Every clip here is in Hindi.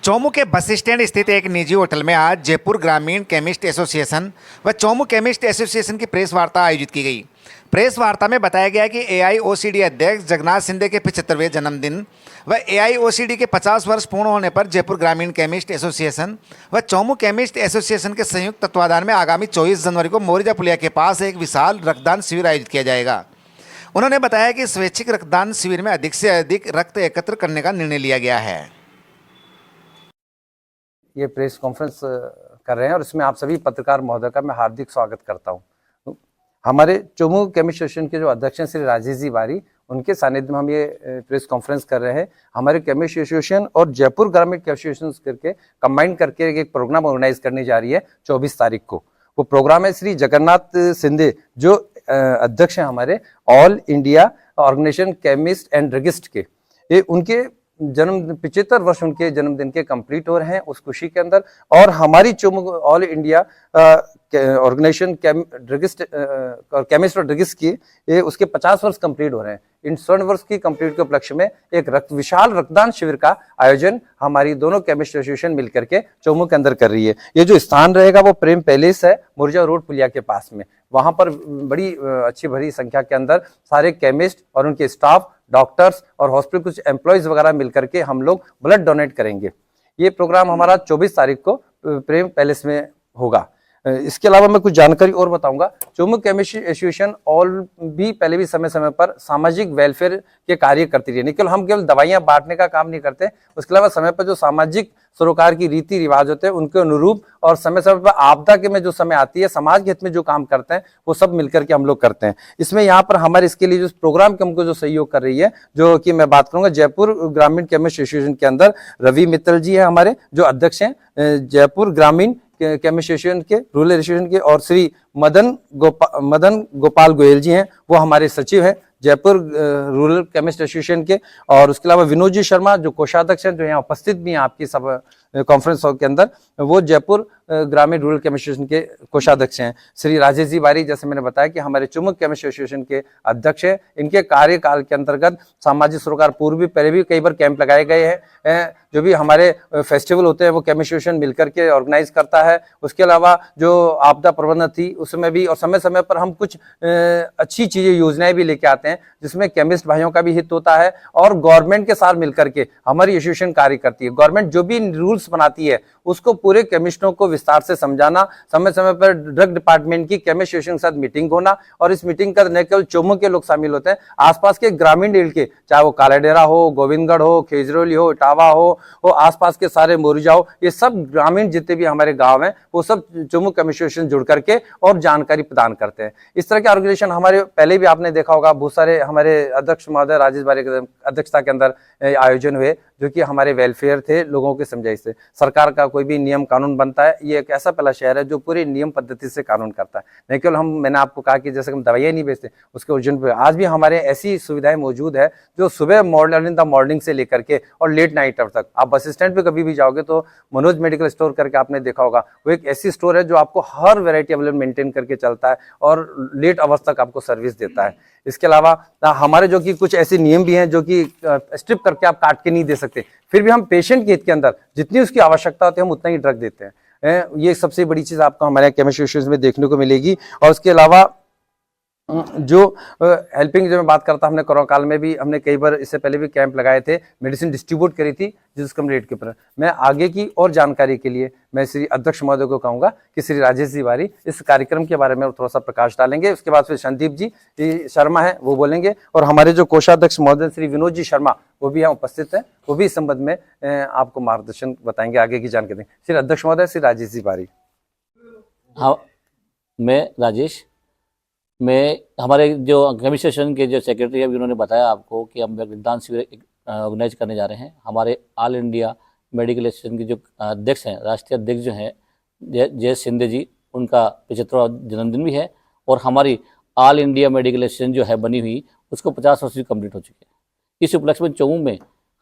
चौमू के बस स्टैंड स्थित एक निजी होटल में आज जयपुर ग्रामीण केमिस्ट एसोसिएशन व चौमू केमिस्ट एसोसिएशन की प्रेस वार्ता आयोजित की गई। प्रेस वार्ता में बताया गया कि एआईओसीडी अध्यक्ष जगन्नाथ सिंधे के 75वें जन्मदिन व एआईओसीडी के 50 वर्ष पूर्ण होने पर जयपुर ग्रामीण केमिस्ट एसोसिएशन व चौमू केमिस्ट एसोसिएशन के संयुक्त तत्वाधान में आगामी 24 जनवरी को मोरिजा पुलिया के पास एक विशाल रक्तदान शिविर आयोजित किया जाएगा। उन्होंने बताया कि स्वैच्छिक रक्तदान शिविर में अधिक से अधिक रक्त एकत्र करने का निर्णय लिया गया है। ये प्रेस कॉन्फ्रेंस कर रहे हैं और इसमें आप सभी पत्रकार महोदय का मैं हार्दिक स्वागत करता हूं। हमारे चौमू केमिस्ट एसोसिएशन के जो अध्यक्ष हैं श्री राजेश जी बारी, उनके सानिध्य में हम ये प्रेस कॉन्फ्रेंस कर रहे हैं। हमारे केमिस्ट एसोसिएशन और जयपुर ग्रामीण केमिस्ट एसोसिएशन करके कंबाइन करके एक प्रोग्राम ऑर्गेनाइज करनी जा रही है 24 तारीख को। वो प्रोग्राम है श्री जगन्नाथ सिंधे जो अध्यक्ष हैं हमारे all India organisation chemist and druggist के। ये उनके 75 वर्ष उनके जन्मदिन के कंप्लीट हो रहे हैं उस खुशी के अंदर, और हमारी Chomu all India organisation druggist और केमिस्ट और ड्रगिस्ट की ये उसके 50 वर्ष कंप्लीट हो रहे हैं। इन 100 वर्ष की कंप्लीट के उपलक्ष्य में एक विशाल रक्तदान शिविर का आयोजन हमारी दोनों केमिस्ट एसोसिएशन मिलकर के चौमू के अंदर कर रही है। ये जो स्थान रहेगा वो प्रेम पैलेस है, मोरिजा रोड पुलिया के पास में। वहां पर बड़ी अच्छी भरी संख्या के अंदर सारे केमिस्ट और उनके स्टाफ, डॉक्टर्स और हॉस्पिटल कुछ एम्प्लॉयज वगैरह मिलकर के हम लोग ब्लड डोनेट करेंगे। ये प्रोग्राम हमारा 24 तारीख को प्रेम पैलेस में होगा। इसके अलावा मैं कुछ जानकारी और बताऊंगा। चौमू केमिस्ट एसोसिएशन ऑल भी पहले भी समय समय पर सामाजिक वेलफेयर के कार्य करती रही। केवल हम केवल दवाइयां बांटने का काम नहीं करते, उसके अलावा समय पर जो सामाजिक सरोकार की रीति रिवाज होते हैं उनके अनुरूप और समय समय पर आपदा के में जो समय आती है समाज के हित में जो काम करते हैं वो सब मिलकर के हम लोग करते हैं। इसमें यहाँ पर हमारे इसके लिए जो प्रोग्राम के हमको जो सहयोग कर रही है, जो कि मैं बात करूंगा जयपुर ग्रामीण केमिस्ट एसोसिएशन के अंदर रवि मित्तल जी है हमारे जो अध्यक्ष हैं जयपुर ग्रामीण केमिस्ट एसोसिएशन के, रूरल एसोसिएशन के, और श्री मदन गोपाल गोयल जी हैं वो हमारे सचिव हैं जयपुर रूरल केमिस्ट एसोसिएशन के। और उसके अलावा विनोद जी शर्मा जो कोषाध्यक्ष हैं जो यहाँ उपस्थित भी हैं आपकी सब कॉन्फ्रेंस हॉल के अंदर, वो जयपुर ग्रामीण रूरल केमिस्ट एसोसिएशन के कोषाध्यक्ष हैं। श्री राजेश जी बारी जैसे मैंने बताया कि हमारे चौमू केमिस्ट एसोसिएशन के अध्यक्ष हैं। इनके कार्यकाल के अंतर्गत सामाजिक सरोकार पूर्व भी पहले भी कई बार कैंप लगाए गए हैं। जो भी हमारे फेस्टिवल होते हैं वो केमिस्ट एसोसिएशन मिलकर के ऑर्गेनाइज करता है। उसके अलावा जो आपदा प्रबंधन थी उसमें भी, और समय समय पर हम कुछ अच्छी चीजें योजनाएं भी लेके आते हैं जिसमें केमिस्ट भाइयों का भी हित होता है और गवर्नमेंट के साथ मिलकर के हमारी एसोसिएशन कार्य करती है। गवर्नमेंट जो भी रूल्स बनाती है उसको पूरे केमिस्टों को विस्तार से समझाना, समय समय पर ड्रग डिपार्टमेंट की केमिस्ट एसोसिएशन के साथ मीटिंग होना, और इस मीटिंग का न केवल चौमू के लोग शामिल होते हैं, आसपास के ग्रामीण एरिया के, चाहे वो कालाडेरा हो, गोविंदगढ़ हो, खेजरोली हो, इटावा हो, वो आसपास के सारे मोरिजा हो, ये सब ग्रामीण जितने भी हमारे गांव हैं वो सब चौमू केमिस्ट एसोसिएशन जुड़ करके और जानकारी प्रदान करते हैं। इस तरह के ऑर्गेनाइजेशन हमारे पहले भी आपने देखा होगा, बहुत सारे हमारे अध्यक्ष महोदय राजेश बारी की अध्यक्षता के अंदर आयोजन हुए जो कि हमारे वेलफेयर थे, लोगों के समझाइश से। सरकार का कोई भी नियम कानून बनता है, ये एक ऐसा पहला शहर है जो पूरी नियम पद्धति से कानून करता है। नहीं केवल मैंने आपको कहा कि जैसे हम दवाइयाँ नहीं बेचते, उसके ओरिजिन पे आज भी हमारे ऐसी सुविधाएं मौजूद है जो सुबह मॉर्निंग से लेकर के और लेट नाइट तक। आप बस स्टैंड पे कभी भी जाओगे तो मनोज मेडिकल स्टोर करके आपने देखा होगा, वो एक ऐसी स्टोर है जो आपको हर वैरायटी अवेलेबल मेंटेन करके चलता है और लेट आवर्स तक आपको सर्विस देता है। इसके अलावा हमारे जो कि कुछ ऐसे नियम भी हैं जो कि स्ट्रिप करके आप काट के नहीं दे सकते, फिर भी हम पेशेंट के हित के अंदर जितनी उसकी आवश्यकता होती है हम उतना ही ड्रग देते हैं। ये सबसे बड़ी चीज आपको हमारे केमिस्ट एसोसिएशन में देखने को मिलेगी। और उसके अलावा जो हेल्पिंग जो मैं बात करता, हमने कोरोना काल में भी हमने कई बार इससे पहले भी कैंप लगाए थे, मेडिसिन डिस्ट्रीब्यूट करी थी जिस कम रेट के ऊपर। मैं आगे की और जानकारी के लिए मैं श्री अध्यक्ष महोदय को कहूंगा कि श्री राजेश जी बारी इस कार्यक्रम के बारे में थोड़ा सा प्रकाश डालेंगे। उसके बाद फिर संदीप जी शर्मा है वो बोलेंगे, और हमारे जो कोषाध्यक्ष महोदय श्री विनोद जी शर्मा वो भी यहाँ उपस्थित है, वो भी इस संबंध में आपको मार्गदर्शन बताएंगे, आगे की जानकारी देंगे। श्री अध्यक्ष महोदय श्री राजेश जी बारी। हाँ, मैं राजेश, मैं हमारे जो केमिस्ट एसोसिएशन के जो सेक्रेटरी है उन्होंने बताया आपको कि हम रक्तदान शिविर ऑर्गेनाइज करने जा रहे हैं। हमारे ऑल इंडिया मेडिकल एसोसिएशन के जो अध्यक्ष हैं, राष्ट्रीय अध्यक्ष जो हैं जय सिंधे जी, उनका 75वां जन्मदिन भी है, और हमारी ऑल इंडिया मेडिकल एसोसिएशन जो है बनी हुई उसको 50 वर्ष कंप्लीट हो चुके हैं। इस उपलक्ष्य में चौमू में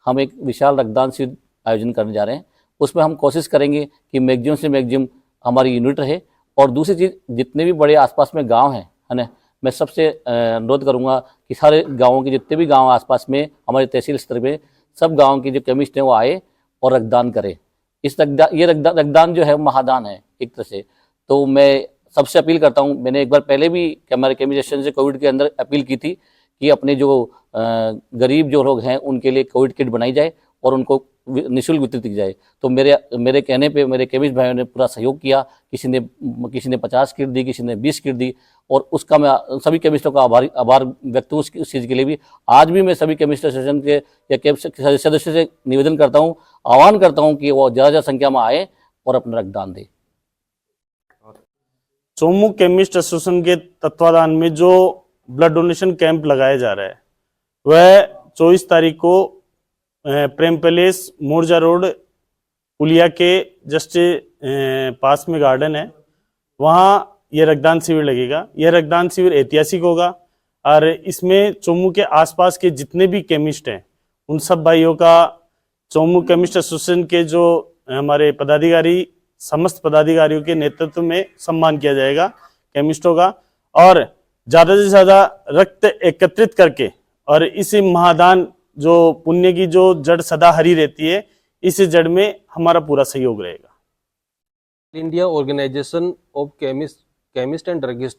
हम एक विशाल रक्तदान शिविर आयोजन करने जा रहे हैं। उसमें हम कोशिश करेंगे कि मैक्सिमम से मैक्सिमम हमारी यूनिट रहे, और दूसरी चीज़ जितने भी बड़े आसपास में गांव हैं, है ना, मैं सबसे अनुरोध करूंगा कि सारे गांवों के जितने भी गांव आसपास में हमारे तहसील स्तर पे सब गांव के जो केमिस्ट हैं वो आए और रक्तदान करें। ये रक्तदान जो है महादान है एक तरह से। तो मैं सबसे अपील करता हूँ, मैंने एक बार पहले भी हमारे केमिस्ट स्टेशन से कोविड के अंदर अपील की थी कि अपने जो गरीब जो लोग हैं उनके लिए कोविड किट बनाई जाए और उनको निःशुल्क वितरित की जाए। तो मेरे कहने पे मेरे केमिस्ट भाइयों ने पूरा सहयोग किया, किसी ने 50 किट दी, किसी ने 20 किट दी, और उसका मैं सभी केमिस्टों का आभार व्यक्त हूँ उस चीज़ के लिए भी। आज भी मैं सभी केमिस्ट एसोसिएशन के या सदस्य से निवेदन करता हूँ, आह्वान करता हूँ कि वो ज़्यादा संख्या में आए और अपना रक्तदान दें। चोमू केमिस्ट एसोसिएशन के तत्वाधान में जो ब्लड डोनेशन कैंप लगाया जा रहा है वह 24 तारीख को प्रेम पैलेस मोरजा रोड पुलिया के जस्ट पास में गार्डन है, वहाँ यह रक्तदान शिविर लगेगा। यह रक्तदान शिविर ऐतिहासिक होगा और इसमें चोमू के आसपास के जितने भी केमिस्ट हैं उन सब भाइयों का चोमू केमिस्ट एसोसिएशन के जो हमारे पदाधिकारी, समस्त पदाधिकारियों के नेतृत्व में सम्मान किया जाएगा केमिस्टों का, और ज़्यादा से ज़्यादा रक्त एकत्रित करके और इस महादान जो पुण्य की जो जड़ सदा हरी रहती है, इस जड़ में हमारा पूरा सहयोग रहेगा। India organisation of chemist and druggist,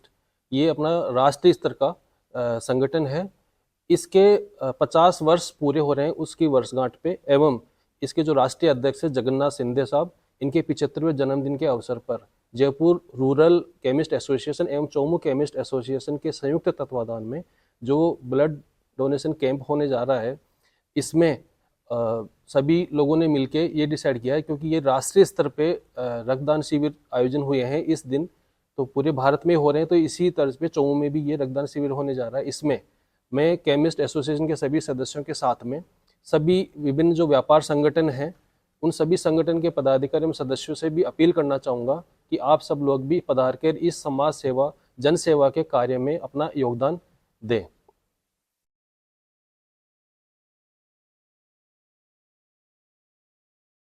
ये अपना राष्ट्रीय स्तर का संगठन है। इसके 50 वर्ष पूरे हो रहे हैं उसकी वर्षगांठ पे, एवं इसके जो राष्ट्रीय अध्यक्ष है जगन्नाथ शिंदे साहब, इनके 75वें जन्मदिन के अवसर पर जयपुर रूरल केमिस्ट एसोसिएशन एवं चोमू केमिस्ट एसोसिएशन के संयुक्त तत्वाधान में जो ब्लड डोनेशन कैंप होने जा रहा है, इसमें सभी लोगों ने मिलके ये डिसाइड किया है, क्योंकि ये राष्ट्रीय स्तर पे रक्तदान शिविर आयोजन हुए हैं इस दिन, तो पूरे भारत में हो रहे हैं, तो इसी तर्ज पे चोमू में भी ये रक्तदान शिविर होने जा रहा है। इसमें मैं केमिस्ट एसोसिएशन के सभी सदस्यों के साथ में सभी विभिन्न जो व्यापार संगठन हैं उन सभी संगठन के पदाधिकारी एवं सदस्यों से भी अपील करना चाहूँगा कि आप सब लोग भी पधार कर इस समाज सेवा, जन सेवा के कार्य में अपना योगदान दें।